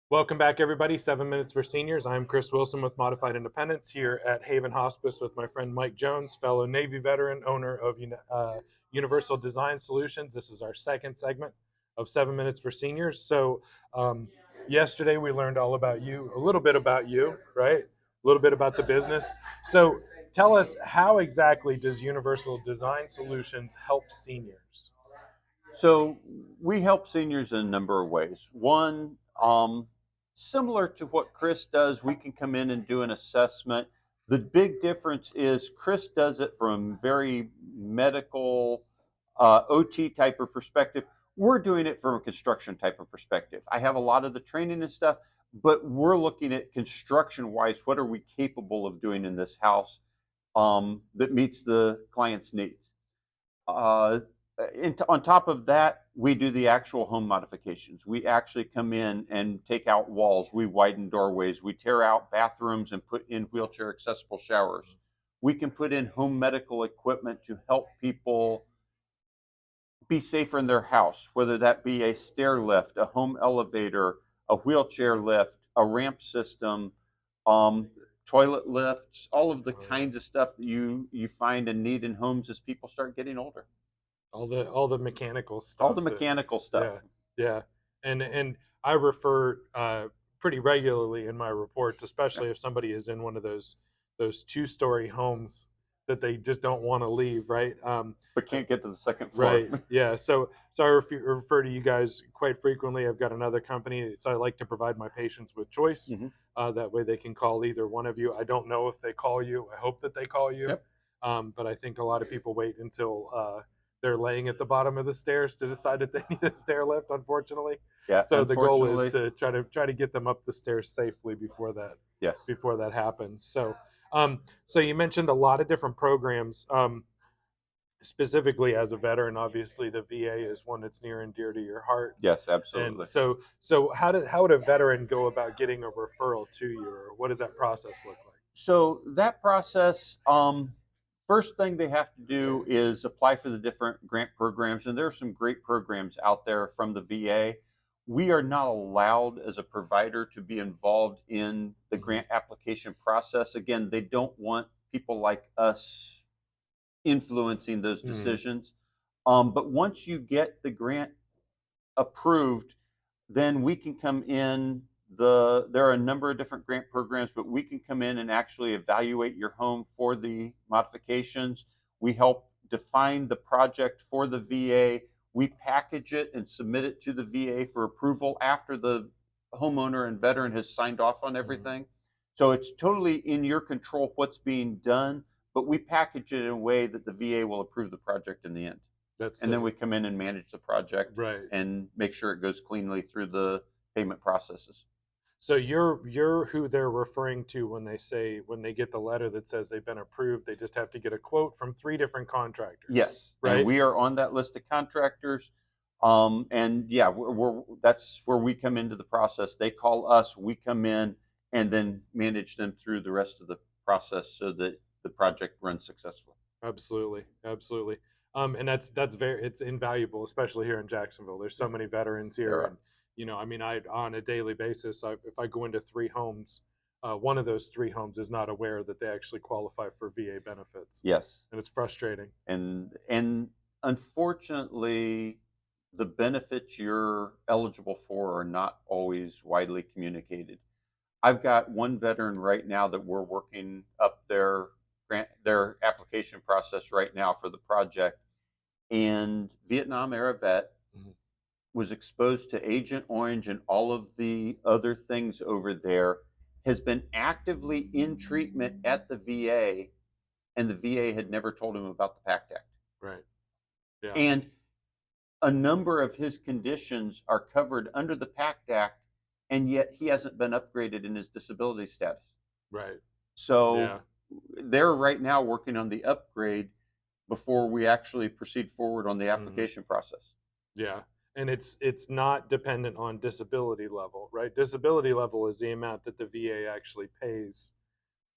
Welcome back, everybody. 7 Minutes for Seniors. I'm Chris Wilson with Modified Independence here at Haven Hospice with my friend Mike Jones, fellow Navy veteran, owner of Universal Design Solutions. This is our second segment of 7 Minutes for Seniors. Um, Yesterday we learned all about you, a little bit about you, right? A little bit about the business. So, tell us, how exactly does Universal Design Solutions help seniors? So we help seniors in a number of ways. One, similar to what Chris does, we can come in and do an assessment. The big difference is Chris does it from very medical, OT type of perspective. We're doing it from a construction type of perspective. I have a lot of the training and stuff, but we're looking at construction wise, what are we capable of doing in this house that meets the client's needs? Uh, on top of that, we do the actual home modifications. We actually come in and take out walls. We widen doorways. We tear out bathrooms and put in wheelchair accessible showers. We can put in home medical equipment to help people be safer in their house, whether that be a stair lift, a home elevator, a wheelchair lift, a ramp system, um, toilet lifts, all of the kinds of stuff that you find and need in homes as people start getting older. All the mechanical All the stuff that, mechanical stuff. yeah, yeah. And I refer pretty regularly in my reports, especially if somebody is in one of those two-story homes that they just don't want to leave, right? But can't get to the second floor. Right. Yeah. So I refer to you guys quite frequently. I've got another company, so I like to provide my patients with choice. Hmm. That way they can call either one of you. I don't know if they call you. I hope that they call you. Yep. But I think a lot of people wait until they're laying at the bottom of the stairs to decide that they need a stair lift, unfortunately. Yeah. So the goal is Unfortunately, to try to get them up the stairs safely yes. before that happens. So you mentioned a lot of different programs. Specifically as a veteran, obviously the VA is one that's near and dear to your heart. Yes, And absolutely. so how would a veteran go about getting a referral to you, or what does that process look like? So that process, first thing they have to do is apply for the different grant programs, and there are some great programs out there from the VA. We are not allowed as a provider to be involved in the Mm-hmm. grant application process. Again, they don't want people like us influencing those Mm-hmm. decisions. But once you get the grant approved, then we can come in. There are a number of different grant programs, but we can come in and actually evaluate your home for the modifications. We help define the project for the VA. We package it and submit it to the VA for approval after the homeowner and veteran has signed off on Mm-hmm. everything. So it's totally in your control what's being done, but we package it in a way that the VA will approve the project in the end. That's And then we come in and manage the project right. and make sure it goes cleanly through the payment processes. So you're who they're referring to when they get the letter that says they've been approved. They just have to get a quote from three different contractors, Yes, and right? we are on that list of contractors. And yeah, that's where we come into the process. They call us, we come in, and then manage them through the rest of the process so that the project runs successfully. Absolutely, absolutely. And that's very it's invaluable, especially here in Jacksonville. There's so many veterans There here, are. and I mean, I on a daily basis, if I go into three homes, one of those three homes is not aware that they actually qualify for VA benefits, Yes, and it's frustrating. and unfortunately, the benefits you're eligible for are not always widely communicated. I've got one veteran right now that we're working up their application process right now for the project, and Vietnam era vet Mhm. was exposed to Agent Orange and all of the other things over there, has been actively in treatment at the VA, and the VA had never told him about the PACT Act. Right. Yeah. And a number of his conditions are covered under the PACT Act, and yet he hasn't been upgraded in his disability status. Right. So Yeah. they're right now working on the upgrade before we actually proceed forward on the Hmm. application process. Yeah. And it's not dependent on disability level, right? Disability level is the amount that the VA actually pays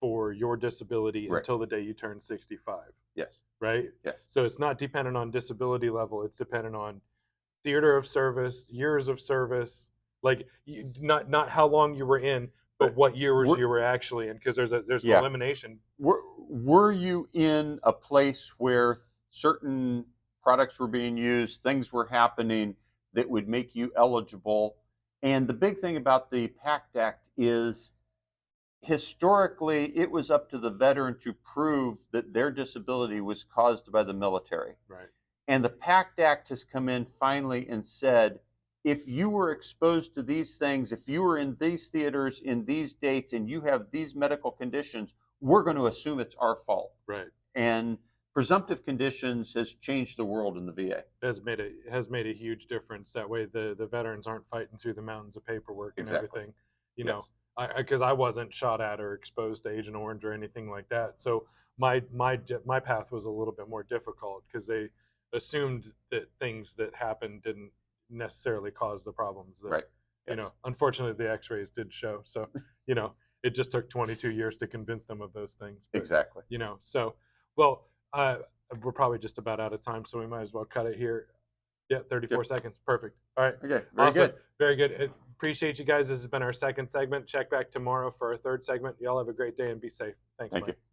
for your disability Right. until the day you turn 65, Yes. right? Yes. So it's not dependent on disability level, it's dependent on theater of service, years of service, Like not how long you were in, but But what years were, you were actually in, because there's an yeah, elimination. were you in a place where certain products were being used, things were happening that would make you eligible? And the big thing about the PACT Act is historically it was up to the veteran to prove that their disability was caused by the military. Right. And the PACT Act has come in finally and said, if you were exposed to these things, if you were in these theaters in these dates and you have these medical conditions, we're going to assume it's our fault. Right. And presumptive conditions has changed the world in the VA. Has made a huge difference. That way, the veterans aren't fighting through the mountains of paperwork and Exactly. everything. You know, Yes. because I wasn't shot at or exposed to Agent Orange or anything like that. So my path was a little bit more difficult because they assumed that things that happened didn't necessarily cause the problems that Right. Yes. unfortunately the X-rays did show. So you know, it just took 22 years to convince them of those things. But Exactly. so well. We're probably just about out of time, so we might as well cut it here. Yeah, 34 Yep. seconds. Perfect. All right. Okay. Very Awesome. good. Very good. Appreciate you guys. This has been our second segment. Check back tomorrow for our third segment. Y'all have a great day and be safe. Thanks, Thank Mike. you.